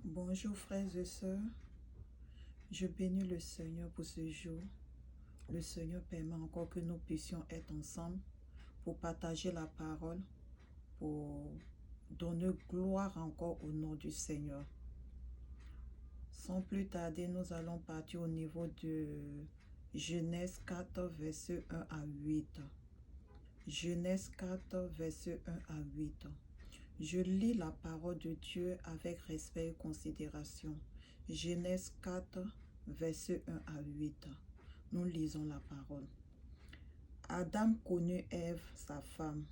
Bonjour frères et sœurs, je bénis le Seigneur pour ce jour. Le Seigneur permet encore que nous puissions être ensemble pour partager la parole, pour donner gloire encore au nom du Seigneur. Sans plus tarder, nous allons partir au niveau de Genèse 4, versets 1 à 8. Genèse 4, versets 1 à 8. Je lis la parole de Dieu avec respect et considération. Genèse 4, versets 1 à 8. Nous lisons la parole. Adam connut Ève, sa femme.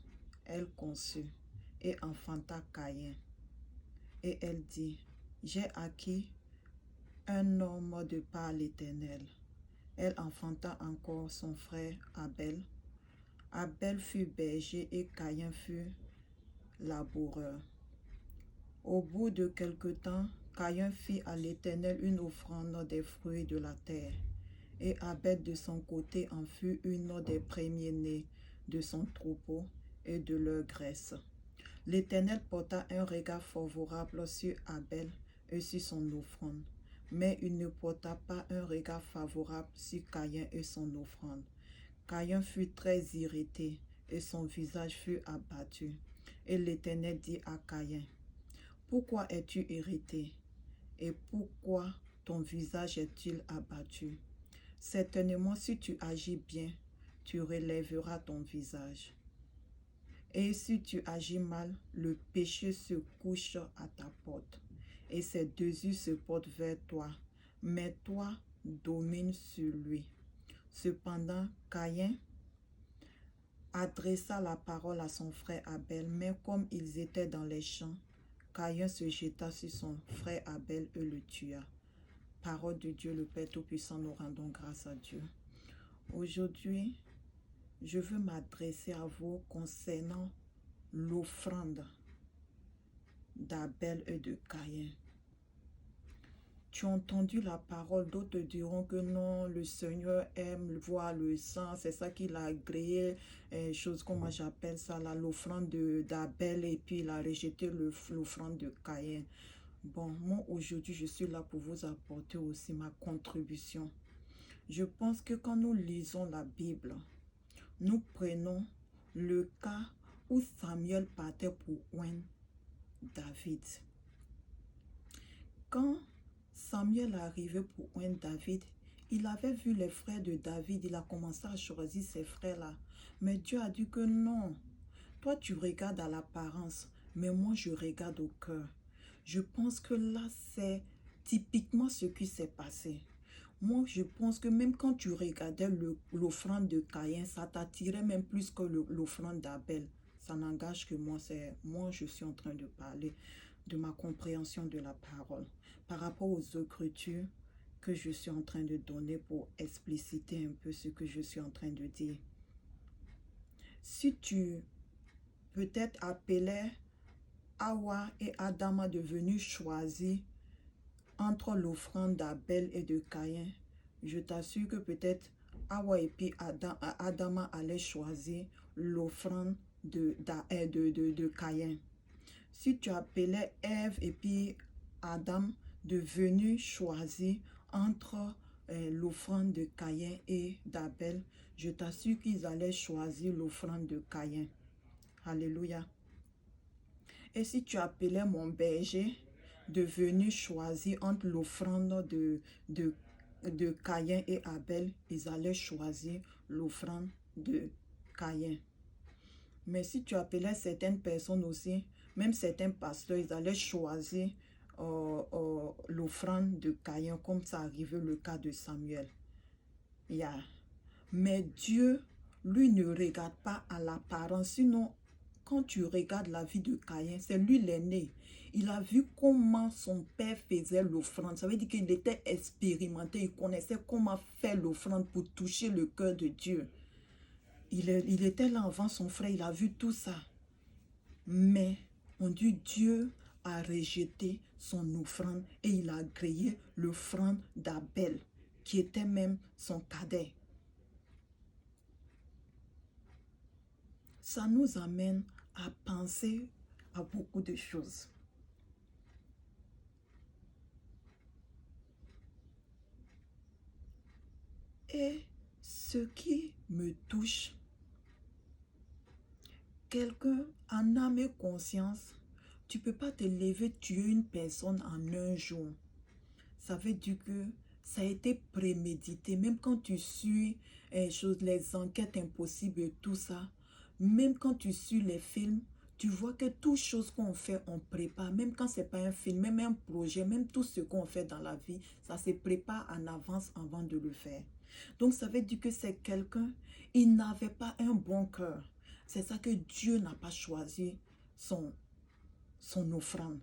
Elle conçut et enfanta Caïn. Et elle dit, j'ai acquis un homme de par l'Éternel. Elle enfanta encore son frère Abel. Abel fut berger et Caïn fut laboureur. Au bout de quelque temps, Caïn fit à l'Éternel une offrande des fruits de la terre, et Abel de son côté en fut une des premiers-nés de son troupeau et de leur graisse. L'Éternel porta un regard favorable sur Abel et sur son offrande, mais il ne porta pas un regard favorable sur Caïn et son offrande. Caïn fut très irrité et son visage fut abattu. Et l'Éternel dit à Caïn, pourquoi es-tu irrité et pourquoi ton visage est-il abattu? Certainement, si tu agis bien, tu relèveras ton visage. Et si tu agis mal, le péché se couche à ta porte, et ses deux yeux se portent vers toi, mais toi domine sur lui. Cependant, Caïn adressa la parole à son frère Abel, mais comme ils étaient dans les champs, Caïn se jeta sur son frère Abel et le tua. Parole de Dieu, le Père Tout-Puissant, nous rendons grâce à Dieu. Aujourd'hui, je veux m'adresser à vous concernant l'offrande d'Abel et de Caïn. Tu as entendu la parole, d'autres diront que non, le Seigneur aime voir le sang, c'est ça qu'il a agréé, chose comment j'appelle ça, l'offrande d'Abel, et puis il a rejeté l'offrande de Caïn. Bon, moi aujourd'hui je suis là pour vous apporter aussi ma contribution. Je pense que quand nous lisons la Bible, nous prenons le cas où Samuel partait pour oindre David. Quand Samuel est arrivé pour oindre David, il avait vu les frères de David, il a commencé à choisir ses frères-là. Mais Dieu a dit que non, toi tu regardes à l'apparence, mais moi je regarde au cœur. Je pense que là c'est typiquement ce qui s'est passé. Moi je pense que même quand tu regardais l'offrande de Caïn, ça t'attirait même plus que l'offrande d'Abel. Ça n'engage que moi je suis en train de parler de ma compréhension de la parole par rapport aux Écritures que je suis en train de donner pour expliciter un peu ce que je suis en train de dire. Si tu peut-être appelais Hawa et Adam à devenir choisis entre l'offrande d'Abel et de Caïn, je t'assure que peut-être Hawa et puis Adam allaient choisir l'offrande de Caïn. Si tu appelais Ève et puis Adam devenus choisis entre l'offrande de Caïn et d'Abel, je t'assure qu'ils allaient choisir l'offrande de Caïn. Alléluia. Et si tu appelais mon berger devenu choisi entre l'offrande de Caïn et Abel, ils allaient choisir l'offrande de Caïn. Mais si tu appelais certaines personnes aussi, même certains pasteurs, ils allaient choisir l'offrande de Caïn, comme ça arrivait le cas de Samuel. Yeah. Mais Dieu, lui, ne regarde pas à l'apparence. Sinon, quand tu regardes la vie de Caïn, c'est lui l'aîné. Il a vu comment son père faisait l'offrande. Ça veut dire qu'il était expérimenté. Il connaissait comment faire l'offrande pour toucher le cœur de Dieu. Il était là avant son frère. Il a vu tout ça. Mais on dit Dieu a rejeté son offrande et il a créé l'offrande d'Abel, qui était même son cadet. Ça nous amène à penser à beaucoup de choses. Et ce qui me touche, quelqu'un en âme et conscience, tu ne peux pas te lever tuer une personne en un jour. Ça veut dire que ça a été prémédité. Même quand tu suis les enquêtes impossibles et tout ça, même quand tu suis les films, tu vois que toutes choses qu'on fait, on prépare. Même quand ce n'est pas un film, même un projet, même tout ce qu'on fait dans la vie, ça se prépare en avance avant de le faire. Donc ça veut dire que c'est quelqu'un, il n'avait pas un bon cœur. C'est ça que Dieu n'a pas choisi son offrande.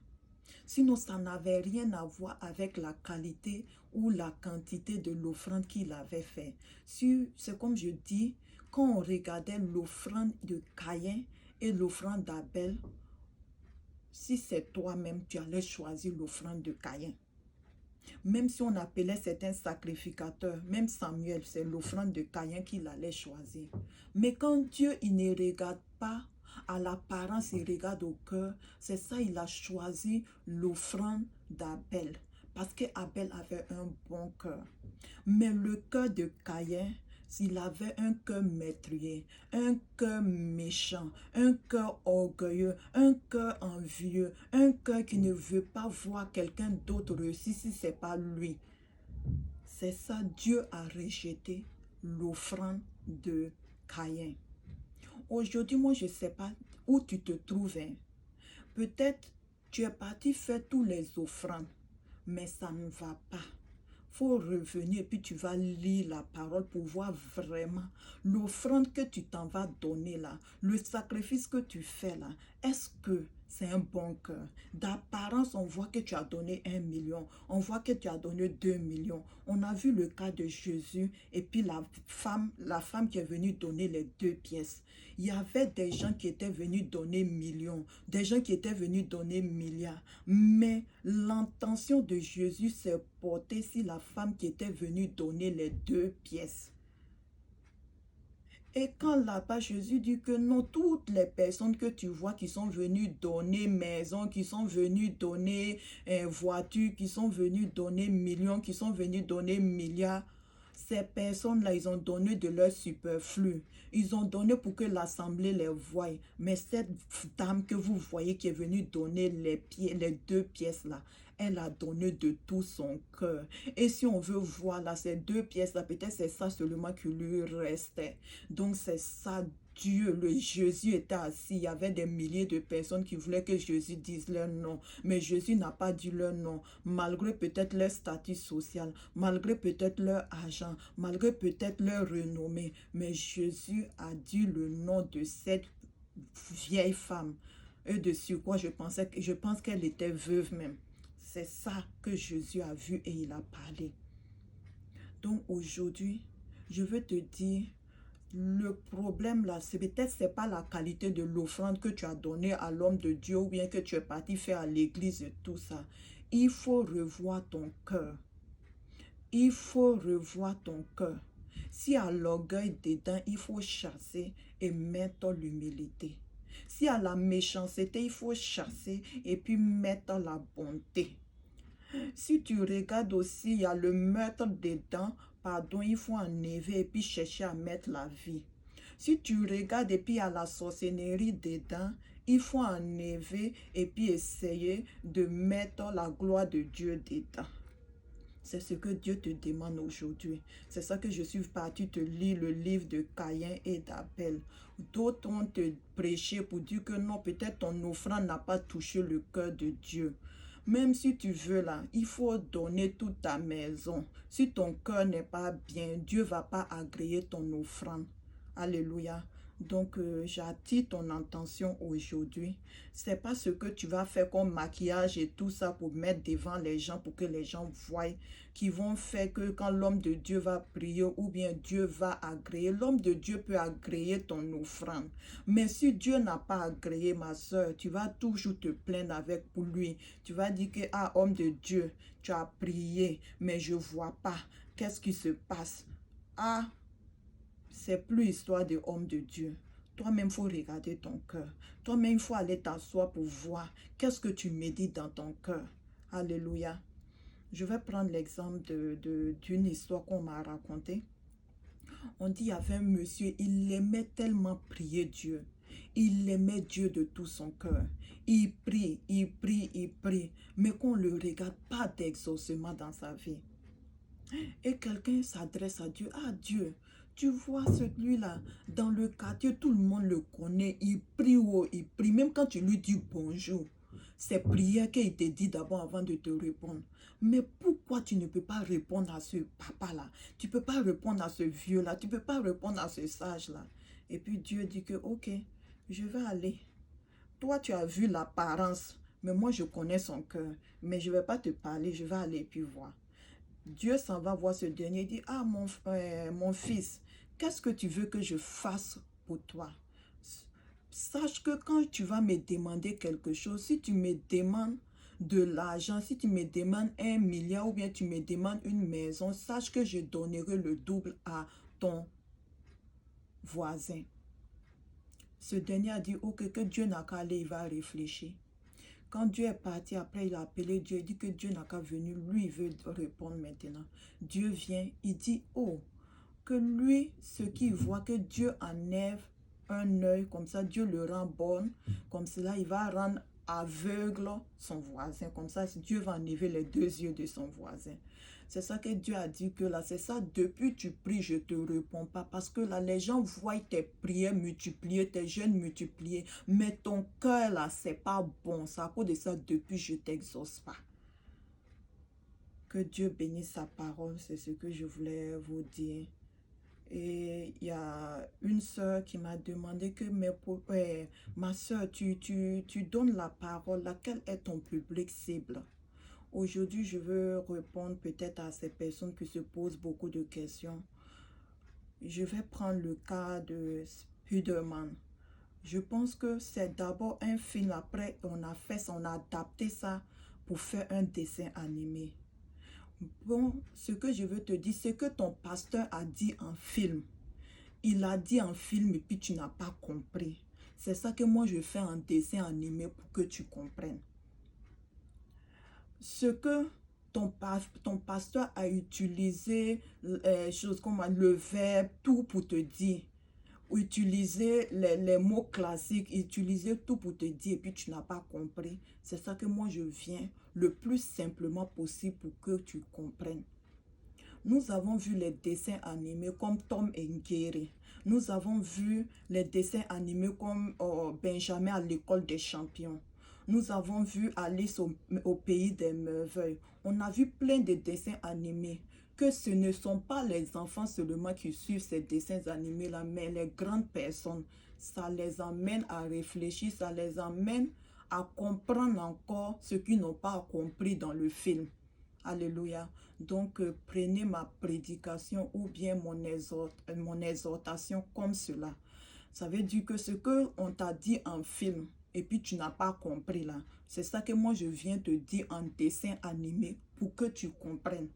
Sinon, ça n'avait rien à voir avec la qualité ou la quantité de l'offrande qu'il avait fait. C'est comme je dis, quand on regardait l'offrande de Caïn et l'offrande d'Abel, si c'est toi-même, tu allais choisir l'offrande de Caïn. Même si on appelait certains sacrificateurs, même Samuel, c'est l'offrande de Caïn qu'il allait choisir. Mais quand Dieu, il ne regarde pas à l'apparence, il regarde au cœur, c'est ça, il a choisi l'offrande d'Abel. Parce qu'Abel avait un bon cœur. Mais le cœur de Caïn, s'il avait un cœur meurtrier, un cœur méchant, un cœur orgueilleux, un cœur envieux, un cœur qui ne veut pas voir quelqu'un d'autre réussir si ce n'est pas lui. C'est ça, Dieu a rejeté l'offrande de Caïn. Aujourd'hui, moi, je ne sais pas où tu te trouves. Peut-être tu es parti faire tous les offrandes, mais ça ne va pas. Faut revenir et puis tu vas lire la parole pour voir vraiment l'offrande que tu t'en vas donner là, le sacrifice que tu fais là, est-ce que c'est un bon cœur? D'apparence, on voit que tu as donné 1 million, on voit que tu as donné 2 millions. On a vu le cas de Jésus et puis la femme qui est venue donner les 2 pièces. Il y avait des gens qui étaient venus donner millions, des gens qui étaient venus donner milliards. Mais l'intention de Jésus s'est portée sur la femme qui était venue donner les 2 pièces. Et quand là-bas, Jésus dit que non, toutes les personnes que tu vois qui sont venues donner maison, qui sont venues donner voiture, qui sont venues donner millions, qui sont venues donner milliards, ces personnes-là, ils ont donné de leur superflu. Ils ont donné pour que l'assemblée les voie. Mais cette dame que vous voyez qui est venue donner les 2 pièces-là, elle a donné de tout son cœur. Et si on veut voir là, ces 2 pièces-là, peut-être c'est ça seulement qui lui restait. Donc c'est ça, Dieu, le Jésus était assis. Il y avait des milliers de personnes qui voulaient que Jésus dise leur nom. Mais Jésus n'a pas dit leur nom. Malgré peut-être leur statut social, malgré peut-être leur argent, malgré peut-être leur renommée. Mais Jésus a dit le nom de cette vieille femme. Et de surcroît, je pense qu'elle était veuve même. C'est ça que Jésus a vu et il a parlé. Donc aujourd'hui, je veux te dire, le problème là, c'est peut-être c'est pas la qualité de l'offrande que tu as donnée à l'homme de Dieu ou bien que tu es parti faire à l'église et tout ça. Il faut revoir ton cœur. Il faut revoir ton cœur. Si à l'orgueil dedans, il faut chasser et mettre l'humilité. Si à la méchanceté, il faut chasser et puis mettre la bonté. Si tu regardes aussi, il y a le meurtre dedans, pardon, il faut enlever et puis chercher à mettre la vie. Si tu regardes et puis il y a la sorcellerie dedans, il faut enlever et puis essayer de mettre la gloire de Dieu dedans. C'est ce que Dieu te demande aujourd'hui. C'est ça que je suis partie te lire le livre de Caïn et d'Abel. D'autres ont te prêché pour dire que non, peut-être ton offrande n'a pas touché le cœur de Dieu. Même si tu veux là, il faut donner toute ta maison. Si ton cœur n'est pas bien, Dieu ne va pas agréer ton offrande. Alléluia. Donc, j'attire ton attention aujourd'hui. C'est pas ce que tu vas faire comme maquillage et tout ça pour mettre devant les gens, pour que les gens voient, qui vont faire que quand l'homme de Dieu va prier ou bien Dieu va agréer, l'homme de Dieu peut agréer ton offrande. Mais si Dieu n'a pas agréé, ma soeur, tu vas toujours te plaindre avec pour lui. Tu vas dire que, ah, homme de Dieu, tu as prié, mais je vois pas. Qu'est-ce qui se passe? Ah, c'est plus histoire de homme de Dieu. Toi-même, il faut regarder ton cœur. Toi-même, il faut aller t'asseoir pour voir qu'est-ce que tu médites dans ton cœur. Alléluia. Je vais prendre l'exemple d'une histoire qu'on m'a racontée. On dit, il y avait un monsieur, il aimait tellement prier Dieu. Il aimait Dieu de tout son cœur. Il prie, il prie, il prie. Mais qu'on ne le regarde pas d'exaucement dans sa vie. Et quelqu'un s'adresse à Dieu. Ah Dieu, tu vois celui-là, dans le quartier, tout le monde le connaît. Il prie ou il prie. Même quand tu lui dis bonjour, c'est prière qu'il te dit d'abord avant de te répondre. Mais pourquoi tu ne peux pas répondre à ce papa-là? Tu ne peux pas répondre à ce vieux-là. Tu ne peux pas répondre à ce sage-là. Et puis Dieu dit que, ok, je vais aller. Toi, tu as vu l'apparence, mais moi, je connais son cœur. Mais je ne vais pas te parler, je vais aller et puis voir. Dieu s'en va voir ce dernier et dit, ah mon fils, qu'est-ce que tu veux que je fasse pour toi? Sache que quand tu vas me demander quelque chose, si tu me demandes de l'argent, si tu me demandes 1 milliard ou bien tu me demandes une maison, sache que je donnerai le double à ton voisin. Ce dernier a dit, ok, que Dieu n'a qu'à aller, il va réfléchir. Quand Dieu est parti, après il a appelé Dieu, il dit que Dieu n'a qu'à venir, lui il veut répondre maintenant. Dieu vient, il dit, oh, que lui, ce qu'il voit, que Dieu enlève un œil, comme ça Dieu le rend borgne, comme cela il va rendre aveugle son voisin, comme ça Dieu va enlever les 2 yeux de son voisin. C'est ça que Dieu a dit que là, c'est ça, depuis tu pries, je ne te réponds pas. Parce que là, les gens voient tes prières multipliées, tes jeûnes multipliés. Mais ton cœur là, c'est pas bon. C'est à cause de ça, depuis je ne t'exauce pas. Que Dieu bénisse sa parole, c'est ce que je voulais vous dire. Et il y a une sœur qui m'a demandé que ma sœur, tu donnes la parole, laquelle est ton public cible? Aujourd'hui, je veux répondre peut-être à ces personnes qui se posent beaucoup de questions. Je vais prendre le cas de Spider-Man. Je pense que c'est d'abord un film, après on a fait ça, on a adapté ça pour faire un dessin animé. Bon, ce que je veux te dire, c'est que ton pasteur a dit en film. Il a dit en film et puis tu n'as pas compris. C'est ça que moi je fais en dessin animé pour que tu comprennes. Ce que ton pasteur a utilisé, choses comme le verbe, tout pour te dire. Utiliser les mots classiques, utiliser tout pour te dire et puis tu n'as pas compris. C'est ça que moi je viens le plus simplement possible pour que tu comprennes. Nous avons vu les dessins animés comme Tom et Jerry. Nous avons vu les dessins animés comme Benjamin à l'école des champions. Nous avons vu Alice au pays des merveilles. On a vu plein de dessins animés. Que ce ne sont pas les enfants seulement qui suivent ces dessins animés-là, mais les grandes personnes. Ça les amène à réfléchir, ça les amène à comprendre encore ce qu'ils n'ont pas compris dans le film. Alléluia. Donc, prenez ma prédication ou bien mon exhortation comme cela. Ça veut dire que ce qu'on t'a dit en film et puis tu n'as pas compris là, c'est ça que moi je viens te dire en dessin animé pour que tu comprennes.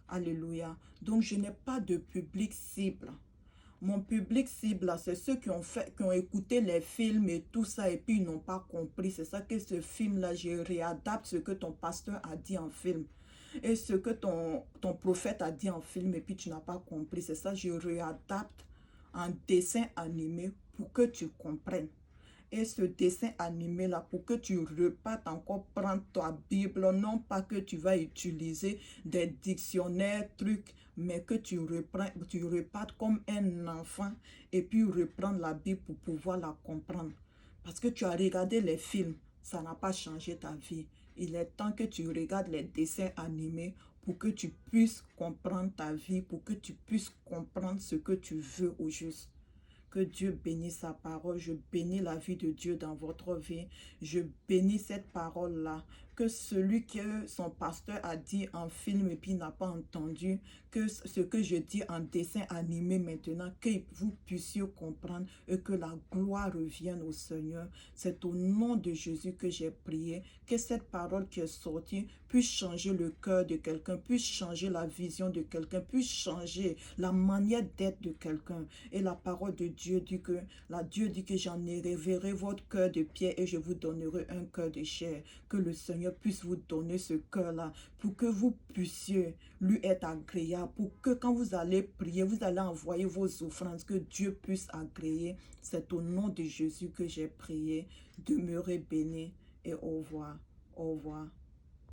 Alléluia. Donc, je n'ai pas de public cible. Mon public cible, c'est ceux qui ont écouté les films et tout ça et puis ils n'ont pas compris. C'est ça que ce film-là, je réadapte ce que ton pasteur a dit en film. Et ce que ton prophète a dit en film et puis tu n'as pas compris. C'est ça, je réadapte en dessin animé pour que tu comprennes. Et ce dessin animé-là, pour que tu repartes encore prendre ta Bible, non pas que tu vas utiliser des dictionnaires, trucs, mais que tu repartes comme un enfant et puis reprendre la Bible pour pouvoir la comprendre. Parce que tu as regardé les films, ça n'a pas changé ta vie. Il est temps que tu regardes les dessins animés pour que tu puisses comprendre ta vie, pour que tu puisses comprendre ce que tu veux au juste. Que Dieu bénisse sa parole. Je bénis la vie de Dieu dans votre vie. Je bénis cette parole-là. Que celui que son pasteur a dit en film et puis n'a pas entendu, que ce que je dis en dessin animé maintenant, que vous puissiez comprendre et que la gloire revienne au Seigneur. C'est au nom de Jésus que j'ai prié. Que cette parole qui est sortie puisse changer le cœur de quelqu'un, puisse changer la vision de quelqu'un, puisse changer la manière d'être de quelqu'un. Et la parole de Dieu dit que, Dieu dit que j'en révérerai votre cœur de pierre et je vous donnerai un cœur de chair. Que le Seigneur Seigneur puisse vous donner ce cœur-là pour que vous puissiez lui être agréable, pour que quand vous allez prier, vous allez envoyer vos offrandes, que Dieu puisse agréer. C'est au nom de Jésus que j'ai prié. Demeurez bénis et au revoir. Au revoir.